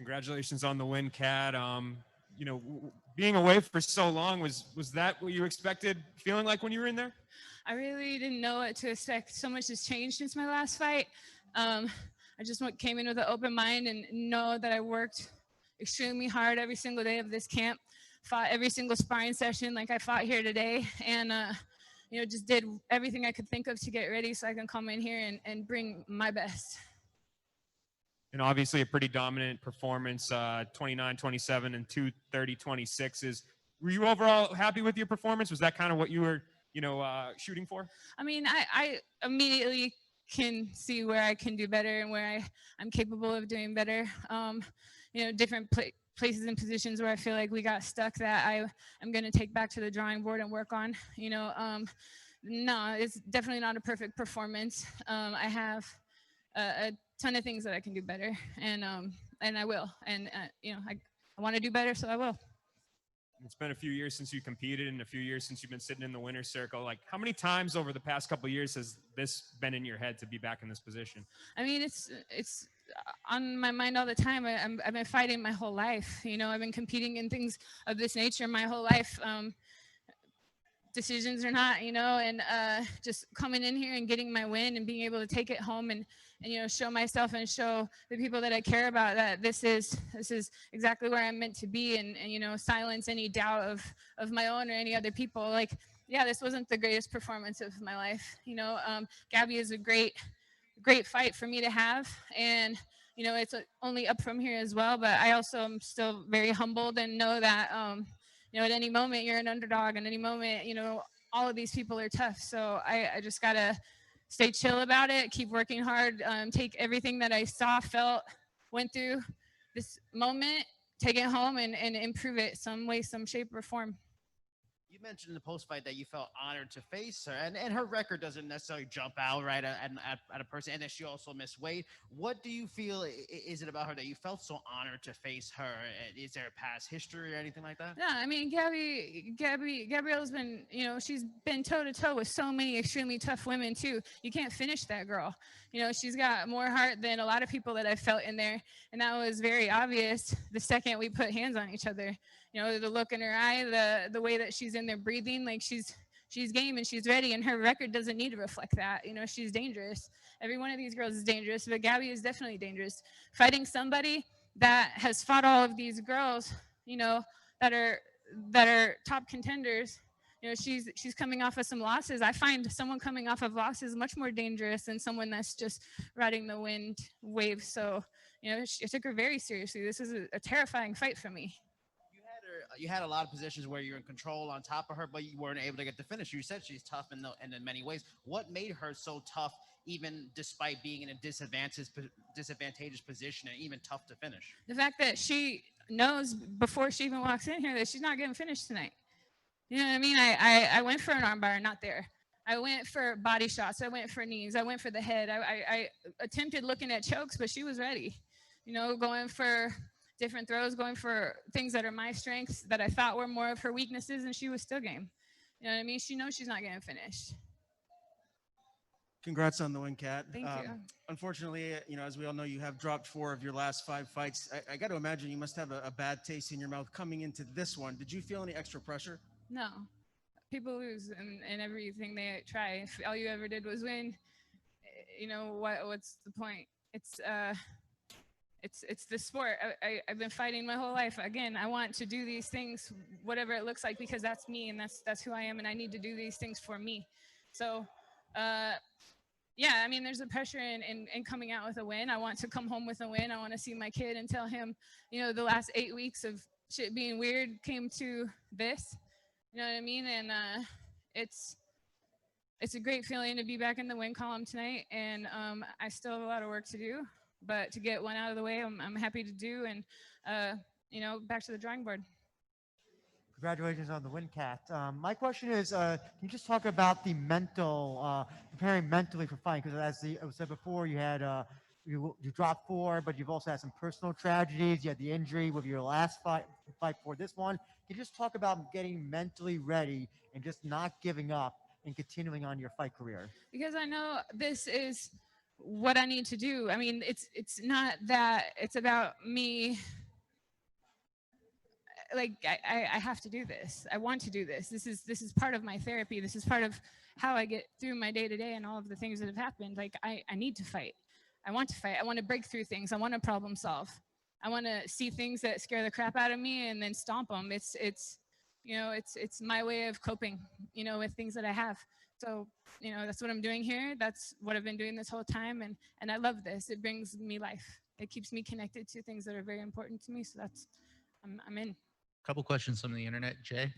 Congratulations on the win, Kat. Being away for so long, was that what you expected feeling like when you were in there? I really didn't know what to expect. So much has changed since my last fight. I just came in with an open mind and know that I worked extremely hard every single day of this camp, fought every single sparring session like I fought here today, and just did everything I could think of to get ready so I can come in here and bring my best. And obviously a pretty dominant performance, 29-27 and 230-26. Were you overall happy with your performance? Was that kind of what you were, shooting for? I mean, I immediately can see where I can do better and where I'm capable of doing better. Different places and positions where I feel like we got stuck that I'm going to take back to the drawing board and work on. No, it's definitely not a perfect performance. I have a ton of things that I can do better, and I will. And I want to do better, so I will. It's been a few years since you competed and a few years since you've been sitting in the winner's circle. Like, how many times over the past couple of years has this been in your head to be back in this position? I mean, it's on my mind all the time. I've been fighting my whole life. I've been competing in things of this nature my whole life. Decisions or not, and just coming in here and getting my win and being able to take it home and show myself and show the people that I care about that this is exactly where I'm meant to be, and silence any doubt of my own or any other people. Like, yeah, this wasn't the greatest performance of my life. Gabby is a great fight for me to have, and it's only up from here as well. But I also am still very humbled and know that at any moment you're an underdog, and any moment, all of these people are tough. So I just gotta stay chill about it, keep working hard, take everything that I saw, felt, went through this moment, take it home and improve it some way, some shape or form. You mentioned in the post fight that you felt honored to face her, and her record doesn't necessarily jump out right at a person, and that she also missed weight. What do you feel is it about her that you felt so honored to face her? Is there a past history or anything like that? Yeah, I mean, Gabrielle's been, she's been toe to toe with so many extremely tough women too. You can't finish that girl. She's got more heart than a lot of people that I've felt in there, and that was very obvious the second we put hands on each other. The look in her eye, the way that she's in there breathing, like she's game and she's ready, and her record doesn't need to reflect that. She's dangerous. Every one of these girls is dangerous, but Gabby is definitely dangerous. Fighting somebody that has fought all of these girls, that are top contenders. She's coming off of some losses. I find someone coming off of losses much more dangerous than someone that's just riding the wind wave. So, I took her very seriously. This is a terrifying fight for me. You had a lot of positions where you're in control on top of her, but you weren't able to get the finish. You said she's tough in many ways. What made her so tough, even despite being in a disadvantageous position and even tough to finish? The fact that she knows before she even walks in here that she's not getting finished tonight. You know what I mean? I went for an armbar, not there. I went for body shots. I went for knees. I went for the head. I attempted looking at chokes, but she was ready. Going for different throws, going for things that are my strengths that I thought were more of her weaknesses, and she was still game. You know what I mean? She knows she's not getting finished. Congrats on the win, Kat. Thank you. Unfortunately, as we all know, you have dropped 4 of your last 5 fights. I got to imagine you must have a bad taste in your mouth coming into this one. Did you feel any extra pressure? No. People lose in everything they try. If all you ever did was win, what's the point? It's the sport. I've been fighting my whole life. Again, I want to do these things, whatever it looks like, because that's me and that's who I am, and I need to do these things for me. So, yeah, I mean, there's a pressure in coming out with a win. I want to come home with a win. I want to see my kid and tell him, the last 8 weeks of shit being weird came to this. You know what I mean? And it's a great feeling to be back in the win column tonight, and I still have a lot of work to do. But to get one out of the way, I'm happy to do, and back to the drawing board. Congratulations on the win, Kat. My question is, can you just talk about the preparing mentally for fighting? Because as I said before, you had you dropped 4, but you've also had some personal tragedies. You had the injury with your last fight for this one. Can you just talk about getting mentally ready and just not giving up and continuing on your fight career? Because I know this is what I need to do. I mean, it's not that, it's about me. Like I have to do this. I want to do this. This is part of my therapy. This is part of how I get through my day to day and all of the things that have happened. Like I need to fight. I want to fight. I want to break through things. I want to problem solve. I want to see things that scare the crap out of me and then stomp them. It's it's my way of coping, with things that I have. So, that's what I'm doing here. That's what I've been doing this whole time, and I love this. It brings me life. It keeps me connected to things that are very important to me. So I'm in. Couple questions from the internet. Jay?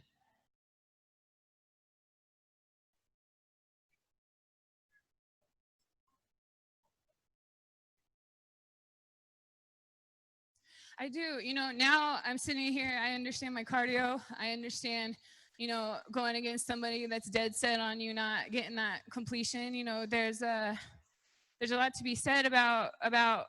I do. Now I'm sitting here, I understand my cardio. I understand, going against somebody that's dead set on you not getting that completion. There's a lot to be said about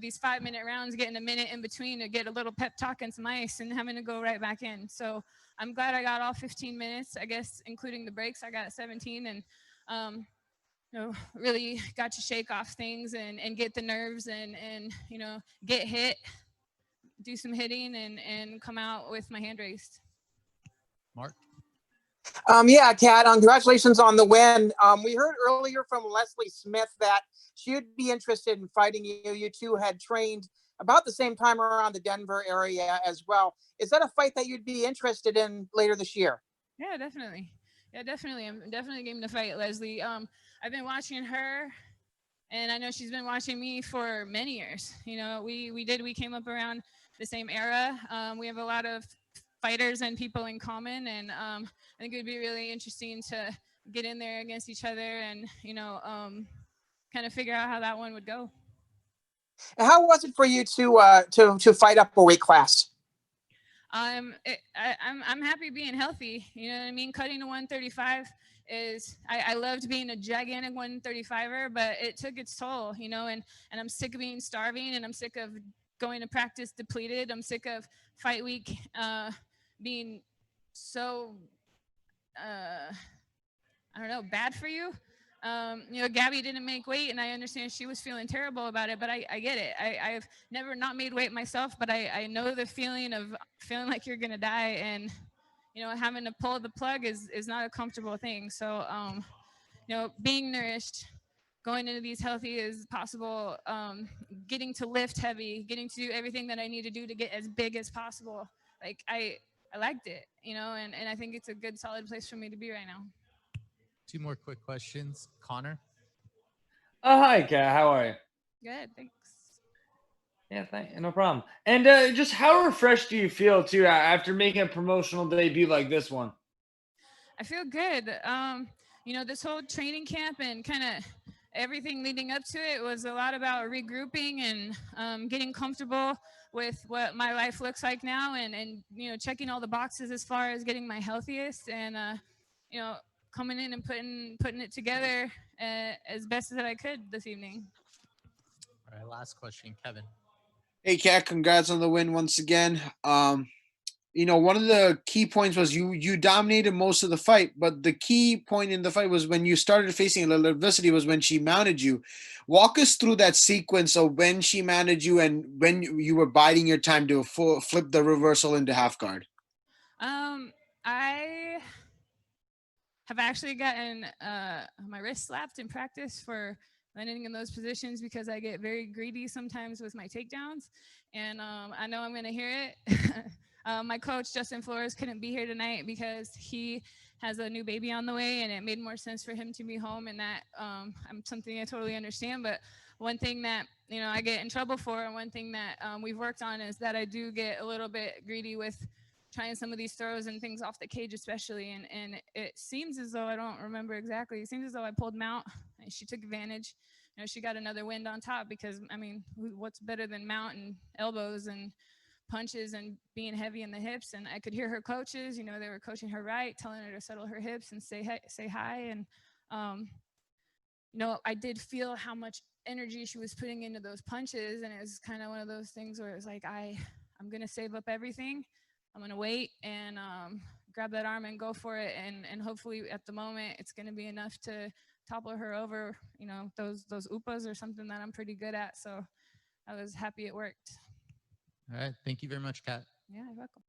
these 5-minute rounds, getting a minute in between to get a little pep talk and some ice and having to go right back in. So I'm glad I got all 15 minutes, I guess, including the breaks. I got 17, and really got to shake off things and get the nerves and get hit, do some hitting, and come out with my hand raised. Mark? Yeah, Kat, congratulations on the win. We heard earlier from Leslie Smith that she would be interested in fighting you. You two had trained about the same time around the Denver area as well. Is that a fight that you'd be interested in later this year? Yeah, definitely. Yeah, definitely. I'm definitely game to fight Leslie. I've been watching her, and I know she's been watching me for many years. We came up around the same era. We have a lot of fighters and people in common, and I think it would be really interesting to get in there against each other and kind of figure out how that one would go. How was it for you to fight up a weight class? I'm happy being healthy. You know what I mean? Cutting to 135 is, I loved being a gigantic 135er, but it took its toll, and I'm sick of being starving, and I'm sick of going to practice depleted. I'm sick of fight week being so I don't know, bad for you. Gabby didn't make weight, and I understand she was feeling terrible about it, but I get it. I've never not made weight myself, but I know the feeling of feeling like you're going to die, and, having to pull the plug is not a comfortable thing. So, being nourished, going into these healthy as possible, getting to lift heavy, getting to do everything that I need to do to get as big as possible. Like, I liked it, and I think it's a good, solid place for me to be right now. 2 more quick questions. Connor? Hi, Kat. How are you? Good, thanks. Yeah, no problem. And just how refreshed do you feel too after making a promotional debut like this one? I feel good. This whole training camp and kind of everything leading up to it was a lot about regrouping and getting comfortable with what my life looks like now, and checking all the boxes as far as getting my healthiest, and coming in and putting it together as best as I could this evening. All right, last question, Kevin. Hey, Kat, congrats on the win once again. One of the key points was you dominated most of the fight, but the key point in the fight was when you started facing a little adversity was when she mounted you. Walk us through that sequence of when she mounted you and when you were biding your time to flip the reversal into half guard. I have actually gotten my wrist slapped in practice for landing in those positions because I get very greedy sometimes with my takedowns, and I know I'm going to hear it. My coach, Justin Flores, couldn't be here tonight because he has a new baby on the way, and it made more sense for him to be home, and that something I totally understand. But one thing that I get in trouble for, and one thing that we've worked on, is that I do get a little bit greedy with trying some of these throws and things off the cage especially, and it seems as though, I don't remember exactly, it seems as though I pulled mount and she took advantage. She got another wind on top because, I mean, what's better than mount and elbows and punches and being heavy in the hips? And I could hear her coaches, they were coaching her right, telling her to settle her hips and say hi. And I did feel how much energy she was putting into those punches, and it was kind of one of those things where it was like, I'm gonna save up everything. I'm gonna wait and grab that arm and go for it, and hopefully at the moment it's gonna be enough to topple her over, you know, those upas are something that I'm pretty good at. So I was happy it worked. All right. Thank you very much, Kat. Yeah, you're welcome.